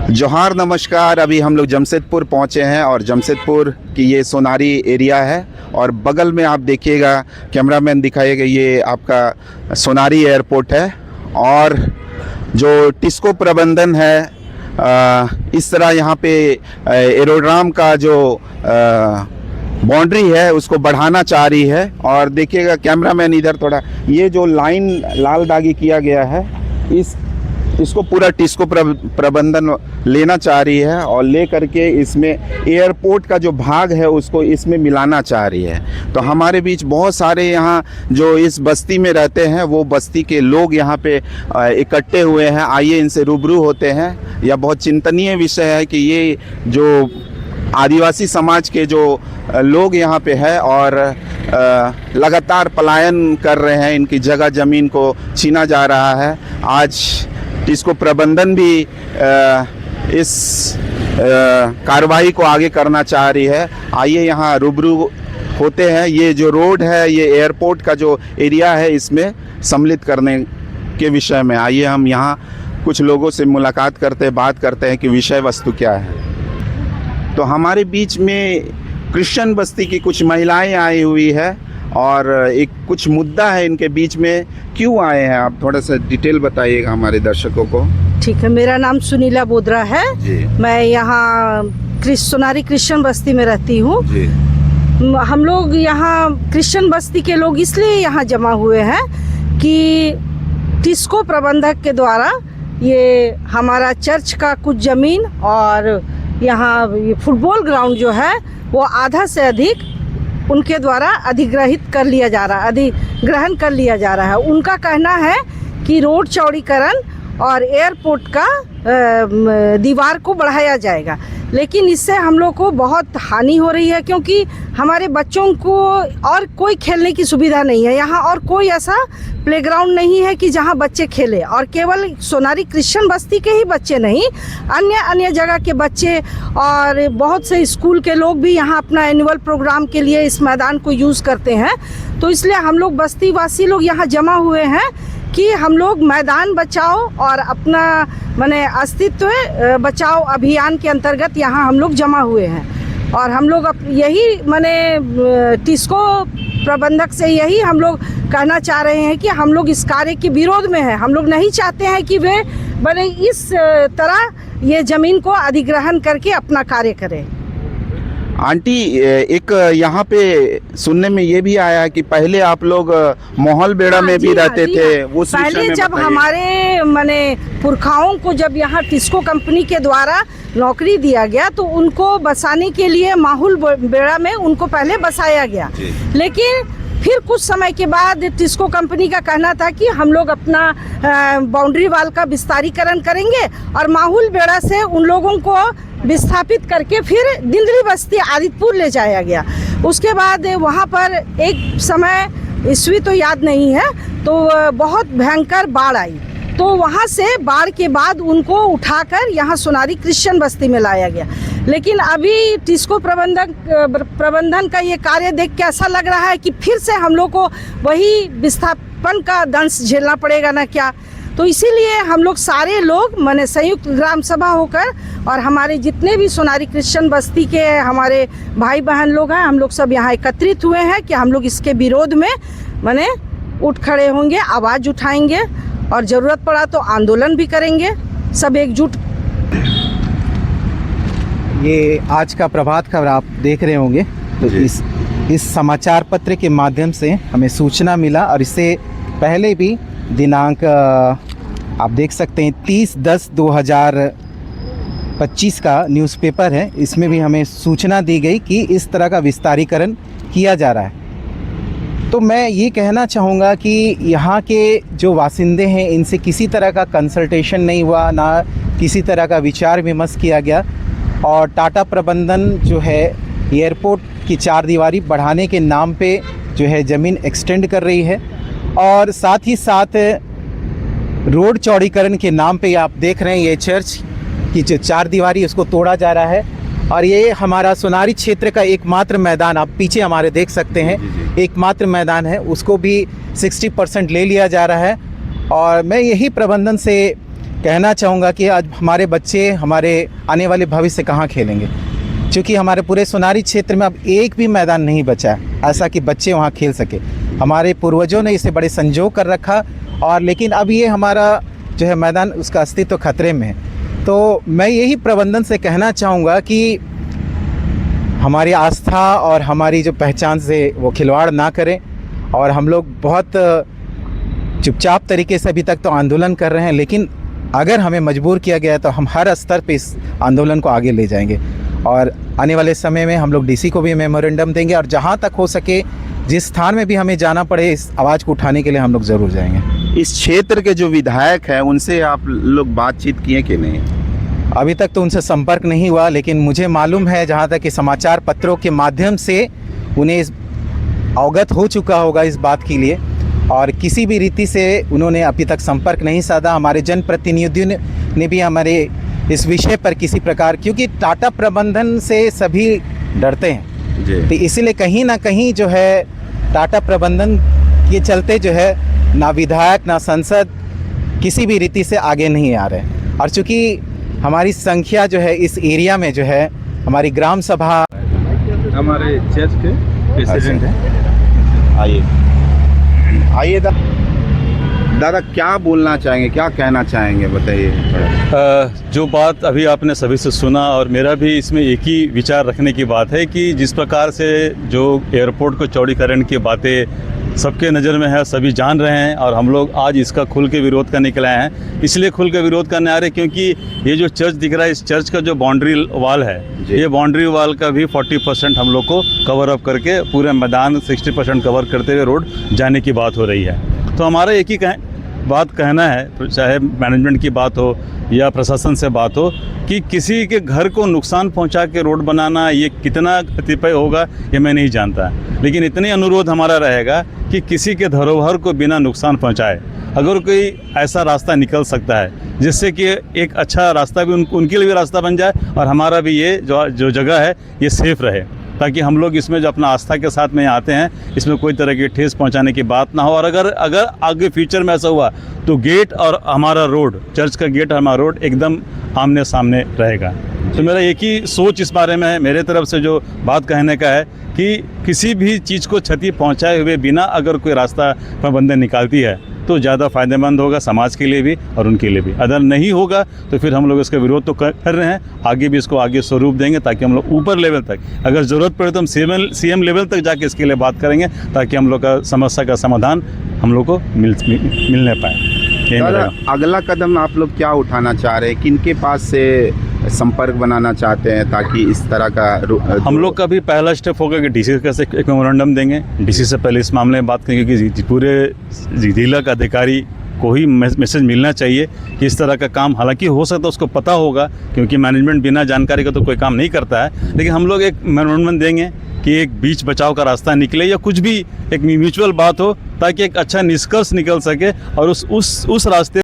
जोहार नमस्कार। अभी हम लोग जमशेदपुर पहुंचे हैं और जमशेदपुर की ये सोनारी एरिया है और बगल में आप देखिएगा, कैमरामैन दिखाइएगा, ये आपका सोनारी एयरपोर्ट है। और जो टिस्को प्रबंधन है इस तरह यहाँ पे एरोड्राम का जो बाउंड्री है उसको बढ़ाना चाह रही है। और देखिएगा कैमरामैन इधर थोड़ा, ये जो लाइन लाल दागी किया गया है इसको पूरा टिस्को प्रबंधन लेना चाह रही है और ले करके इसमें एयरपोर्ट का जो भाग है उसको इसमें मिलाना चाह रही है। तो हमारे बीच बहुत सारे यहाँ जो इस बस्ती में रहते हैं वो बस्ती के लोग यहाँ पे इकट्ठे हुए हैं। आइए इनसे रूबरू होते हैं। यह बहुत चिंतनीय विषय है कि ये जो आदिवासी समाज के जो लोग यहाँ पे है और लगातार पलायन कर रहे हैं, इनकी जगह ज़मीन को छीना जा रहा है। आज टिस्को प्रबंधन भी इस कार्रवाई को आगे करना चाह रही है। आइए यहाँ रूबरू होते हैं। ये जो रोड है ये एयरपोर्ट का जो एरिया है इसमें सम्मिलित करने के विषय में। आइए हम यहाँ कुछ लोगों से मुलाकात करते हैं, बात करते हैं कि विषय वस्तु क्या है। तो हमारे बीच में क्रिश्चियन बस्ती की कुछ महिलाएं आई हुई है और एक कुछ मुद्दा है इनके बीच में। क्यों आए हैं आप थोड़ा सा डिटेल बताइएगा हमारे दर्शकों को। ठीक है, मेरा नाम सुनीला बोदरा है जी। मैं यहाँ सोनारी क्रिश्चियन बस्ती में रहती हूँ। हम लोग यहाँ क्रिश्चियन बस्ती के लोग इसलिए यहाँ जमा हुए हैं कि टिस्को प्रबंधक के द्वारा ये हमारा चर्च का कुछ ज़मीन और यहाँ फुटबॉल ग्राउंड जो है वो आधा से अधिक उनके द्वारा अधिग्रहण कर लिया जा रहा है। उनका कहना है कि रोड चौड़ीकरण और एयरपोर्ट का दीवार को बढ़ाया जाएगा, लेकिन इससे हम लोग को बहुत हानि हो रही है क्योंकि हमारे बच्चों को और कोई खेलने की सुविधा नहीं है यहाँ, और कोई ऐसा प्लेग्राउंड नहीं है कि जहाँ बच्चे खेले। और केवल सोनारी क्रिश्चियन बस्ती के ही बच्चे नहीं, अन्य जगह के बच्चे और बहुत से स्कूल के लोग भी यहाँ अपना एनुअल प्रोग्राम के लिए इस मैदान को यूज़ करते हैं। तो इसलिए हम लोग बस्ती वासी लोग यहाँ जमा हुए हैं कि हम लोग मैदान बचाओ और अपना माने अस्तित्व बचाओ अभियान के अंतर्गत यहाँ हम लोग जमा हुए हैं। और हम लोग यही माने टिस्को प्रबंधक से यही हम लोग कहना चाह रहे हैं कि हम लोग इस कार्य के विरोध में हैं। हम लोग नहीं चाहते हैं कि वे बने इस तरह ये ज़मीन को अधिग्रहण करके अपना कार्य करें। आंटी, एक यहाँ पे सुनने में ये भी आया कि पहले आप लोग मोहल बेड़ा में भी रहते थे। वो पहले जब हमारे माने पुरखाओं को जब यहाँ टिस्को कंपनी के द्वारा नौकरी दिया गया तो उनको बसाने के लिए माहौल बेड़ा में उनको पहले बसाया गया, लेकिन फिर कुछ समय के बाद टिस्को कंपनी का कहना था कि हम लोग अपना बाउंड्री वाल का विस्तारीकरण करेंगे और माहौल बेड़ा से उन लोगों को विस्थापित करके फिर दिंदरी बस्ती आदितपुर ले जाया गया। उसके बाद वहाँ पर एक समय ईस्वी तो याद नहीं है, तो बहुत भयंकर बाढ़ आई, तो वहाँ से बाढ़ के बाद उनको उठाकर यहाँ सोनारी क्रिश्चियन बस्ती में लाया गया। लेकिन अभी टिस्को प्रबंधन का ये कार्य देख के ऐसा लग रहा है कि फिर से हम लोग को वही विस्थापन का दंश झेलना पड़ेगा ना क्या। तो इसीलिए हम लोग सारे लोग माने संयुक्त ग्राम सभा होकर और हमारे जितने भी सोनारी क्रिश्चियन बस्ती के हमारे भाई बहन लोग हैं, हम लोग सब यहाँ एकत्रित हुए हैं कि हम लोग इसके विरोध में माने उठ खड़े होंगे, आवाज़ उठाएंगे और ज़रूरत पड़ा तो आंदोलन भी करेंगे, सब एकजुट। ये आज का प्रभात खबर आप देख रहे होंगे, तो इस समाचार पत्र के माध्यम से हमें सूचना मिला और इससे पहले भी दिनांक आप देख सकते हैं 30/10/2025 का न्यूज़पेपर है, इसमें भी हमें सूचना दी गई कि इस तरह का विस्तारीकरण किया जा रहा है। तो मैं ये कहना चाहूँगा कि यहाँ के जो वासिंदे हैं इनसे किसी तरह का कंसल्टेशन नहीं हुआ, ना किसी तरह का विचार विमर्श किया गया। और टाटा प्रबंधन जो है एयरपोर्ट की चार दीवारी बढ़ाने के नाम पे जो है ज़मीन एक्सटेंड कर रही है और साथ ही साथ रोड चौड़ीकरण के नाम पे आप देख रहे हैं ये चर्च की जो चार दीवारी उसको तोड़ा जा रहा है। और ये हमारा सोनारी क्षेत्र का एकमात्र मैदान आप पीछे हमारे देख सकते हैं, एकमात्र मैदान है, उसको भी 60% ले लिया जा रहा है। और मैं यही प्रबंधन से कहना चाहूँगा कि आज हमारे बच्चे हमारे आने वाले भविष्य कहाँ खेलेंगे, क्योंकि हमारे पूरे सोनारी क्षेत्र में अब एक भी मैदान नहीं बचा है ऐसा कि बच्चे वहाँ खेल सके। हमारे पूर्वजों ने इसे बड़े संजो कर रखा, और लेकिन अब ये हमारा जो है मैदान, उसका अस्तित्व खतरे में है। तो मैं यही प्रबंधन से कहना चाहूँगा कि हमारी आस्था और हमारी जो पहचान से वो खिलवाड़ ना करें। और हम लोग बहुत चुपचाप तरीके से अभी तक तो आंदोलन कर रहे हैं, लेकिन अगर हमें मजबूर किया गया तो हम हर स्तर पे इस आंदोलन को आगे ले जाएंगे। और आने वाले समय में हम लोग डीसी को भी मेमोरेंडम देंगे, और जहाँ तक हो सके जिस स्थान में भी हमें जाना पड़े इस आवाज़ को उठाने के लिए हम लोग ज़रूर जाएंगे। इस क्षेत्र के जो विधायक हैं उनसे आप लोग बातचीत किए कि नहीं? अभी तक तो उनसे संपर्क नहीं हुआ, लेकिन मुझे मालूम है जहाँ तक कि समाचार पत्रों के माध्यम से उन्हें इस अवगत हो चुका होगा इस बात के लिए, और किसी भी रीति से उन्होंने अभी तक संपर्क नहीं साधा। हमारे जनप्रतिनिधियों ने भी हमारे इस विषय पर किसी प्रकार, क्योंकि टाटा प्रबंधन से सभी डरते हैं जी। तो इसीलिए कहीं ना कहीं जो है टाटा प्रबंधन के चलते जो है ना विधायक ना सांसद किसी भी रीति से आगे नहीं आ रहे। और चूँकि हमारी संख्या जो है इस एरिया में जो है, हमारी ग्राम सभा हमारे चर्च के प्रेसिडेंट हैं। आइए दादा क्या बोलना चाहेंगे, क्या कहना चाहेंगे, बताइए थोड़ा। जो बात अभी आपने सभी से सुना, और मेरा भी इसमें एक ही विचार रखने की बात है कि जिस प्रकार से जो एयरपोर्ट को चौड़ीकरण की बातें सबके नज़र में है, सभी जान रहे हैं, और हम लोग आज इसका खुल के विरोध करने के लिए आए हैं। इसलिए खुल के विरोध करने आ रहे हैं क्योंकि ये जो चर्च दिख रहा है, इस चर्च का जो बाउंड्री वाल है, ये बाउंड्री वाल का भी 40% हम लोग को कवर अप करके पूरे मैदान 60% कवर करते हुए रोड जाने की बात हो रही है। तो हमारा एक ही बात कहना है, चाहे मैनेजमेंट की बात हो या प्रशासन से बात हो, कि किसी के घर को नुकसान पहुंचा के रोड बनाना ये कितना कतिपय होगा ये मैं नहीं जानता, लेकिन इतने अनुरोध हमारा रहेगा कि किसी के धरोहर को बिना नुकसान पहुंचाए अगर कोई ऐसा रास्ता निकल सकता है जिससे कि एक अच्छा रास्ता भी उनके लिए भी रास्ता बन जाए, और हमारा भी ये जो जगह है ये सेफ़ रहे, ताकि हम लोग इसमें जो अपना आस्था के साथ में आते हैं इसमें कोई तरह की ठेस पहुंचाने की बात ना हो। और अगर आगे फ्यूचर में ऐसा हुआ तो गेट और हमारा रोड, चर्च का गेट और हमारा रोड एकदम आमने सामने रहेगा। तो मेरा एक ही सोच इस बारे में है, मेरे तरफ से जो बात कहने का है कि किसी भी चीज़ को क्षति पहुंचाए हुए बिना अगर कोई रास्ता प्रबंधन निकालती है तो ज़्यादा फ़ायदेमंद होगा समाज के लिए भी और उनके लिए भी। अगर नहीं होगा तो फिर हम लोग इसका विरोध तो कर रहे हैं, आगे भी इसको आगे स्वरूप देंगे ताकि हम लोग ऊपर लेवल तक, अगर ज़रूरत पड़े तो हम सीएम लेवल तक जाके इसके लिए बात करेंगे, ताकि हम लोग का समस्या का समाधान हम लोग को मिलने पाए। अगला कदम आप लोग क्या उठाना चाह रहे हैं, किनके पास से संपर्क बनाना चाहते हैं ताकि इस तरह का हम लोग का भी पहला स्टेप होगा कि डीसी का से एक मेमोरेंडम देंगे। डीसी से पहले इस मामले में बात करेंगे कि पूरे जिला का अधिकारी को ही मैसेज मिलना चाहिए कि इस तरह का काम, हालांकि हो सकता है उसको पता होगा क्योंकि मैनेजमेंट बिना जानकारी का तो कोई काम नहीं करता है, लेकिन हम लोग एक मेमोरेंडम देंगे कि एक बीच बचाव का रास्ता निकले या कुछ भी एक म्यूचुअल बात हो ताकि एक अच्छा निष्कर्ष निकल सके और उस रास्ते